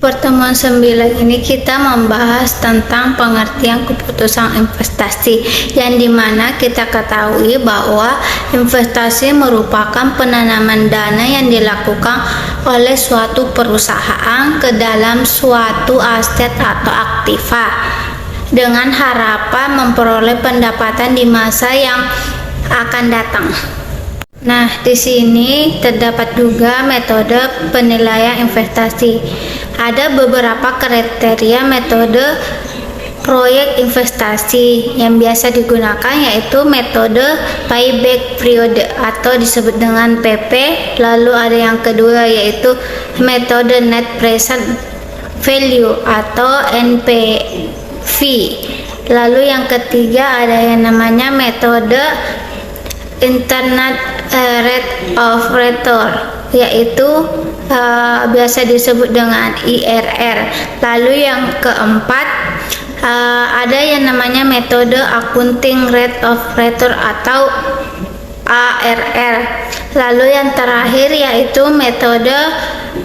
Pertemuan 9 ini kita membahas tentang pengertian keputusan investasi, yang dimana kita ketahui bahwa investasi merupakan penanaman dana yang dilakukan oleh suatu perusahaan ke dalam suatu aset atau aktiva dengan harapan memperoleh pendapatan di masa yang akan datang. Nah, di sini terdapat juga metode penilaian investasi. Ada beberapa kriteria metode proyek investasi yang biasa digunakan, yaitu metode payback period atau disebut dengan PP. Lalu ada yang kedua yaitu metode net present value atau NPV. Lalu yang ketiga ada yang namanya metode Internal Rate of Return, yaitu biasa disebut dengan IRR. Lalu yang keempat ada yang namanya metode Accounting Rate of Return atau ARR. Lalu yang terakhir yaitu metode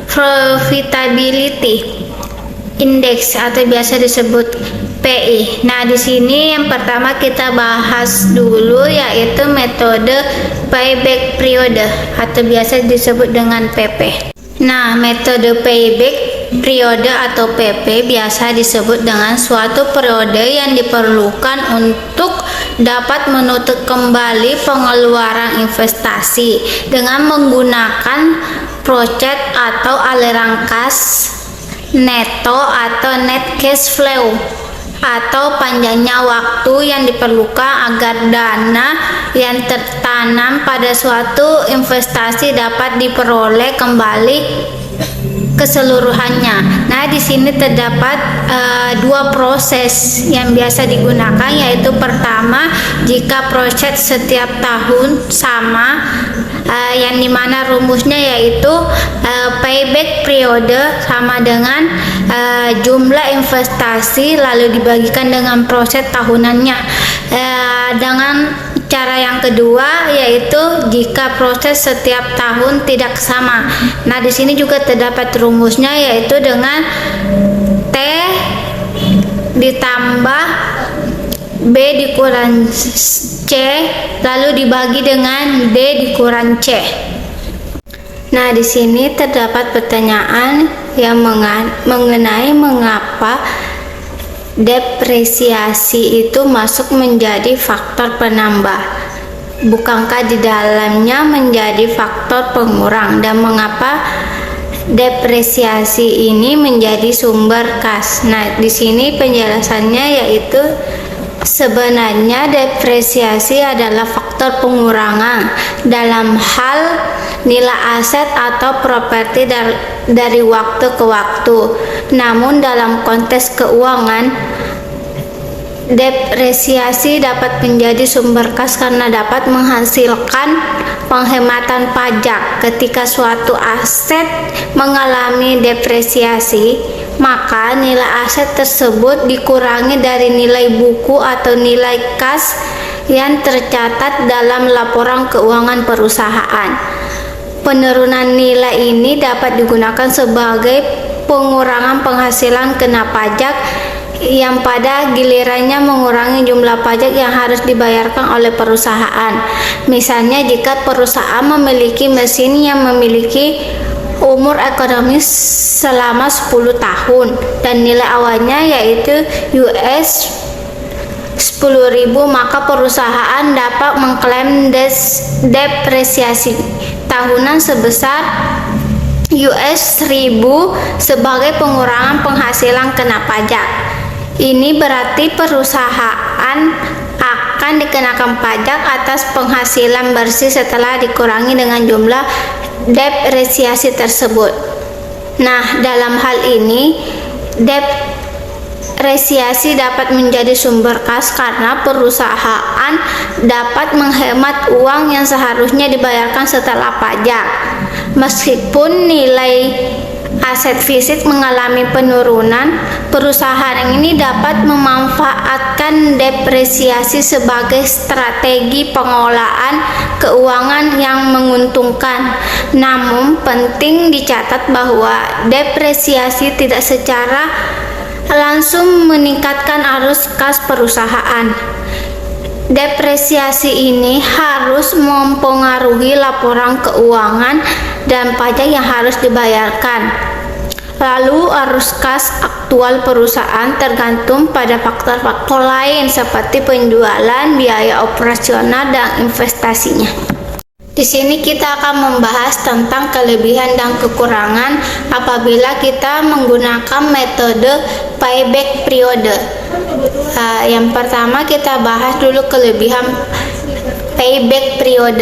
Profitability Index atau biasa disebut PI. Nah, di sini yang pertama kita bahas dulu yaitu metode payback period atau biasa disebut dengan PP. Nah, metode payback period atau PP biasa disebut dengan suatu periode yang diperlukan untuk dapat menutup kembali pengeluaran investasi dengan menggunakan proyek atau aliran kas neto atau net cash flow, atau panjangnya waktu yang diperlukan agar dana yang tertanam pada suatu investasi dapat diperoleh kembali keseluruhannya. Nah, di sini terdapat dua proses yang biasa digunakan, yaitu pertama, jika proses setiap tahun sama, yang dimana rumusnya yaitu payback period sama dengan jumlah investasi lalu dibagikan dengan proses tahunannya. Dengan cara yang kedua yaitu jika proses setiap tahun tidak sama. Nah, di sini juga terdapat rumusnya yaitu dengan T ditambah B dikurang C lalu dibagi dengan D dikurang C. Nah, di sini terdapat pertanyaan yang mengenai mengapa depresiasi itu masuk menjadi faktor penambah, bukankah di dalamnya menjadi faktor pengurang, dan mengapa depresiasi ini menjadi sumber kas. Nah, di sini penjelasannya yaitu sebenarnya depresiasi adalah faktor pengurangan dalam hal nilai aset atau properti dari waktu ke waktu. Namun dalam konteks keuangan, depresiasi dapat menjadi sumber kas karena dapat menghasilkan penghematan pajak. Ketika suatu aset mengalami depresiasi, maka nilai aset tersebut dikurangi dari nilai buku atau nilai kas yang tercatat dalam laporan keuangan perusahaan. Penurunan nilai ini dapat digunakan sebagai pengurangan penghasilan kena pajak yang pada gilirannya mengurangi jumlah pajak yang harus dibayarkan oleh perusahaan. Misalnya, jika perusahaan memiliki mesin yang memiliki umur ekonomis selama 10 tahun dan nilai awalnya yaitu US 10.000, maka perusahaan dapat mengklaim depresiasi tahunan sebesar US 1.000 sebagai pengurangan penghasilan kena pajak. Ini berarti perusahaan akan dikenakan pajak atas penghasilan bersih setelah dikurangi dengan jumlah depresiasi tersebut. Nah, dalam hal ini depresiasi dapat menjadi sumber kas karena perusahaan dapat menghemat uang yang seharusnya dibayarkan setelah pajak. Meskipun nilai aset fisik mengalami penurunan, perusahaan ini dapat memanfaatkan depresiasi sebagai strategi pengelolaan keuangan yang menguntungkan. Namun, penting dicatat bahwa depresiasi tidak secara langsung meningkatkan arus kas perusahaan. Depresiasi ini harus mempengaruhi laporan keuangan dan pajak yang harus dibayarkan. Lalu arus kas aktual perusahaan tergantung pada faktor-faktor lain seperti penjualan, biaya operasional, dan investasinya. Di sini kita akan membahas tentang kelebihan dan kekurangan apabila kita menggunakan metode payback period. Yang pertama kita bahas dulu kelebihan payback period.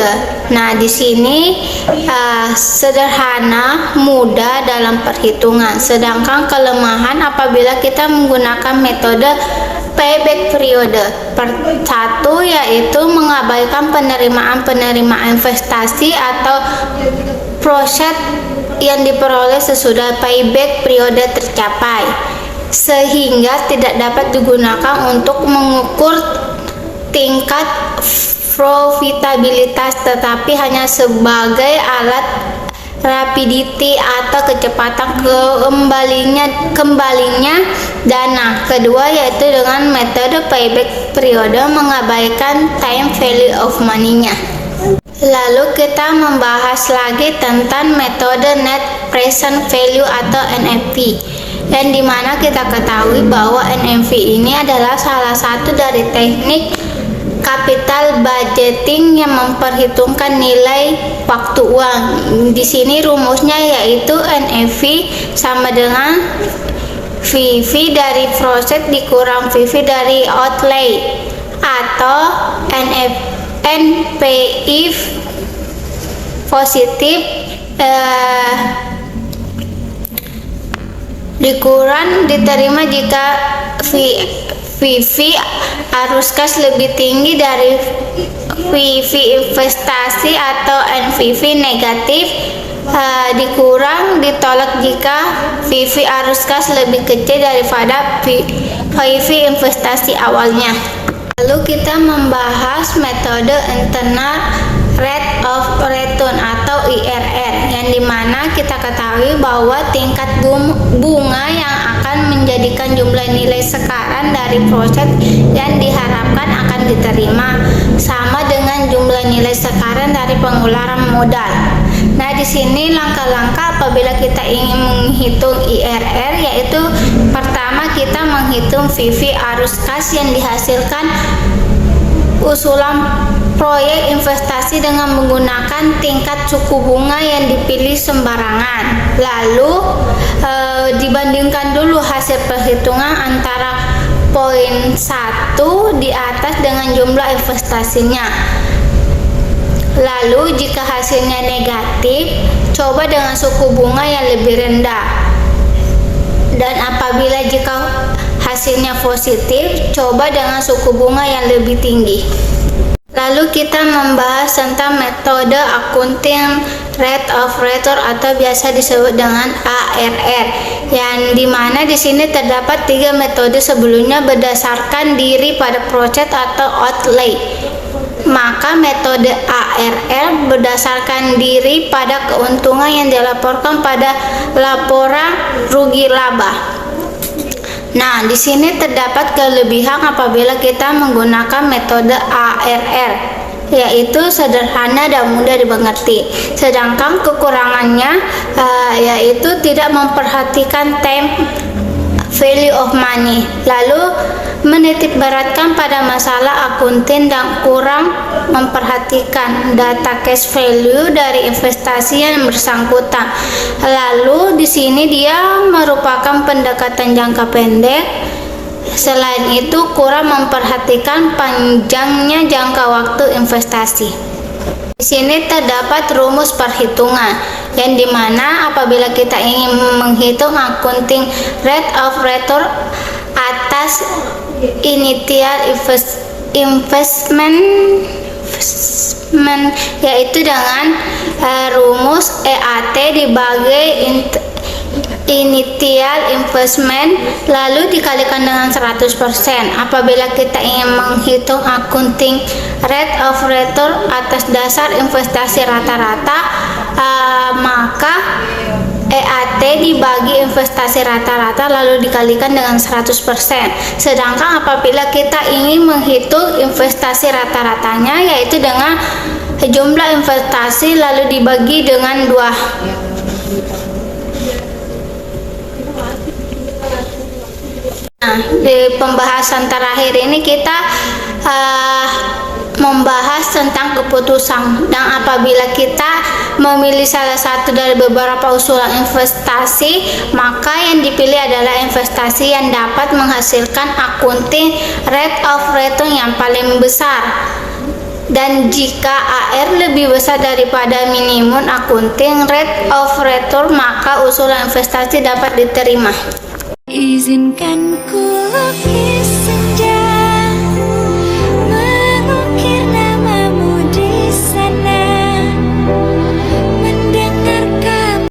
Nah, di sini sederhana, mudah dalam perhitungan. Sedangkan kelemahan apabila kita menggunakan metode payback period. Satu yaitu mengabaikan penerimaan investasi atau proset yang diperoleh sesudah payback period tercapai, sehingga tidak dapat digunakan untuk mengukur tingkat profitabilitas, tetapi hanya sebagai alat rapidity atau kecepatan kembalinya dana. Kedua yaitu dengan metode payback period mengabaikan time value of money-nya. Lalu kita membahas lagi tentang metode net present value atau NPV, dan dimana kita ketahui bahwa NPV ini adalah salah satu dari teknik capital budgeting yang memperhitungkan nilai waktu uang. Di sini rumusnya yaitu NAV sama dengan VV dari profit dikurang VV dari outlay, atau NPI positif dikurang diterima jika VV arus kas lebih tinggi dari VV investasi, atau NPV negatif dikurang ditolak jika VV arus kas lebih kecil daripada VV investasi awalnya. Lalu kita membahas metode internal rate of return atau IRR, yang dimana kita ketahui bahwa tingkat bunga yang akan menjadikan jumlah nilai sekaran dari proyek yang diharapkan akan diterima sama dengan jumlah nilai sekaran dari pengeluaran modal. Nah, di sini langkah-langkah apabila kita ingin menghitung IRR, yaitu pertama kita menghitung VV arus kas yang dihasilkan usulan proyek investasi dengan menggunakan tingkat suku bunga yang dipilih sembarangan. Lalu dibandingkan dulu hasil perhitungan antara poin 1 di atas dengan jumlah investasinya. Lalu jika hasilnya negatif, coba dengan suku bunga yang lebih rendah. Dan apabila jika hasilnya positif, coba dengan suku bunga yang lebih tinggi. Lalu kita membahas tentang metode accounting rate of return atau biasa disebut dengan ARR, yang dimana di sini terdapat 3 metode sebelumnya berdasarkan diri pada proyek atau outlay. Maka metode ARR berdasarkan diri pada keuntungan yang dilaporkan pada laporan rugi laba. Nah, di sini terdapat kelebihan apabila kita menggunakan metode ARR, yaitu sederhana dan mudah dimengerti. Sedangkan kekurangannya yaitu tidak memperhatikan time value of money, lalu menitikberatkan pada masalah akunting dan kurang memperhatikan data cash value dari investasi yang bersangkutan. Lalu di sini dia merupakan pendekatan jangka pendek. Selain itu kurang memperhatikan panjangnya jangka waktu investasi. Di sini terdapat rumus perhitungan, yang dimana apabila kita ingin menghitung accounting rate of return atas initial investment, yaitu dengan rumus EAT dibagi initial investment lalu dikalikan dengan 100%. Apabila kita ingin menghitung accounting rate of return atas dasar investasi rata-rata, maka EAT dibagi investasi rata-rata lalu dikalikan dengan 100%. Sedangkan apabila kita ingin menghitung investasi rata-ratanya, yaitu dengan jumlah investasi lalu dibagi dengan 2. Nah, di pembahasan terakhir ini kita membahas tentang keputusan, dan apabila kita memilih salah satu dari beberapa usulan investasi, maka yang dipilih adalah investasi yang dapat menghasilkan accounting rate of return yang paling besar. Dan jika AR lebih besar daripada minimum accounting rate of return, maka usulan investasi dapat diterima. Izinkan ku